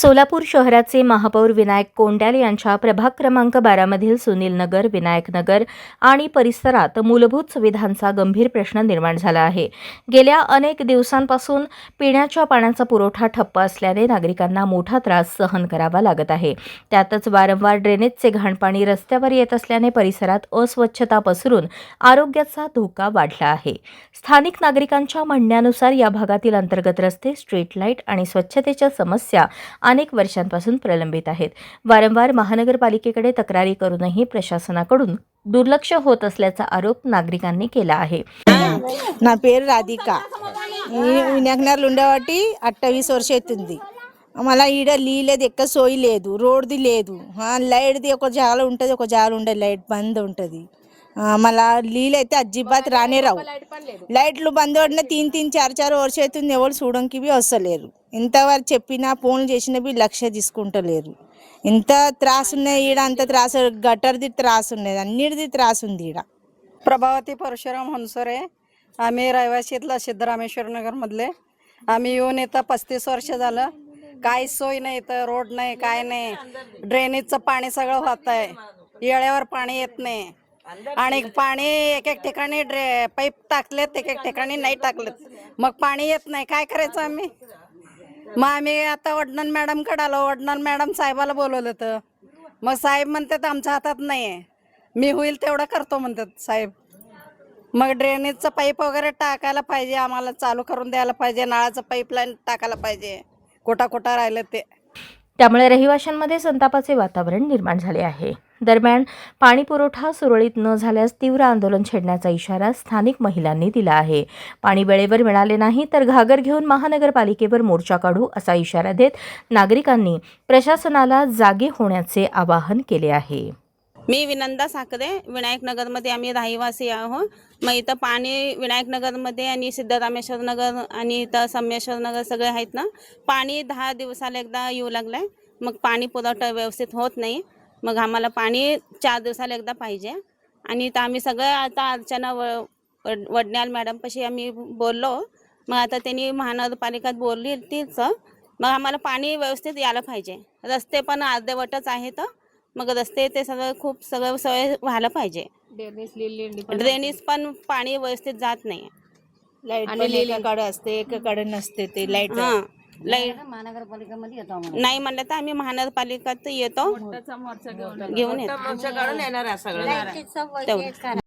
सोलापूर शहराचे महापौर विनायक कोंड्याल यांच्या प्रभाग क्रमांक 12 मधील सुनील नगर, विनायक नगर आणि परिसरात मूलभूत सुविधांचा गंभीर प्रश्न निर्माण झाला आहे। गेल्या अनेक दिवसांपासून पिण्याच्या पाण्याचा पुरवठा ठप्प असल्याने नागरिकांना मोठा त्रास सहन करावा लागत आहे। त्यातच वारंवार ड्रेनेजचे घाण पाणी रस्त्यावर येत असल्याने परिसरात अस्वच्छता पसरून आरोग्याचा धोका वाढला आहे। स्थानिक नागरिकांच्या म्हणण्यानुसार या भागातील अंतर्गत रस्ते, स्ट्रीट लाईट आणि स्वच्छतेच्या समस्या अनेक वर्षांपासून प्रलंबित आहेत। वारंवार महानगरपालिकेकडे तक्रारी करूनही प्रशासनाकडून दुर्लक्ष होत असल्याचा आरोप नागरिकांनी केला आहे। నా పేరు రాధిక వినాయకనగర్ ఉండేవాటి 28 వర్షం అవుతుంది। మళ్ళీ ఈడ నీళ్ళది ఎక్క సోయి లేదు, రోడ్ది లేదు, లైట్ది ఒక జాగలో ఉంటుంది, ఒక జాగలో ఉండదు, లైట్ బంద్ ఉంటుంది। మళ్ళీ నీళ్ళు అయితే అజ్జిబాత్ రానే రావు, లైట్లు బంద్ పడిన 3-4 వర్షం అవుతుంది, ఎవరు చూడంకి వస్తలేరు। ఇంతవరకు చెప్పినా ఫోన్లు చేసినా లక్ష తీసుకుంటలేరు। ఇంత త్రాసు ఉన్నాయి ఈడ, అంత త్రాసు, గటర్ది త్రాసు ఉన్నది, అన్నిటిది త్రాసు ఉంది ఈడ। प्रभावती परशुराम हंसोरे, आम्ही रहिवासीतला सिद्धरामेश्वर नगरमधले। आम्ही येऊन इथं 35 वर्ष झालं, काही सोय नाही, इथं रोड नाही, काय नाही, ड्रेनेजचं पाणी सगळं होत आहे, येळेवर पाणी येत नाही आणि पाणी एक एक ठिकाणी पाईप टाकलेत, एक एक ठिकाणी नाही टाकलेत, मग पाणी येत नाही, काय करायचं आम्ही? मग आम्ही आता वडनन मॅडमकडे आलो, वडनन मॅडम साहेबाला बोलवलं तर मग साहेब म्हणतात आमच्या हातात नाही आहे, मी होईल तेवढं करतो म्हणतात साहेब। मग ड्रेनेजचं पाईप वगैरे टाकायला पाहिजे, आम्हाला चालू करून द्यायला पाहिजे, नळाचं पाईपलाईन टाकायला पाहिजे, कोटा राहिलं ते। त्यामुळे रहिवाशांमध्ये संतापाचे वातावरण निर्माण झाले आहे। दरम्यान पाणी पुरवठा सुरळीत न झाल्यास तीव्र आंदोलन छेडण्याचा इशारा स्थानिक महिलांनी दिला आहे। पाणी वेळेवर मिळाले नाही तर घागर घेऊन महानगरपालिकेवर मोर्चा काढू असा इशारा देत नागरिकांनी प्रशासनाला जागे होण्याचे आवाहन केले आहे। मी विनंदा साखरे, विनायक नगरमध्ये आम्ही रहिवासी आहोत। मग इथं पाणी विनायक नगरमध्ये आणि सिद्धरामेश्वर नगर आणि इथं सम्मेश्वर नगर सगळे आहेत ना, पाणी 10 दिवसाला एकदा येऊ लागलं आहे। मग पाणी पुरवठा व्यवस्थित होत नाही, मग आम्हाला पाणी 4 दिवसाला एकदा पाहिजे। आणि इथं आम्ही सगळं आता अर्चना वडण्याल मॅडमपाशी आम्ही बोललो, मग आता त्यांनी महानगरपालिकेत बोलली तीच, मग आम्हाला पाणी व्यवस्थित यायला पाहिजे। रस्ते पण अर्धवटच आहेत, मग रस्ते ते सगळं सोय व्हायला पाहिजे। ड्रेनेज पण पाणी व्यवस्थित जात नाही, लाईट आणि एकाकडे असते, एकाकडे नसते, ते लाईट लाईट महानगरपालिकेमध्ये येतो नाही म्हणलं तर आम्ही महानगरपालिकेत येतो, घेऊन येतो।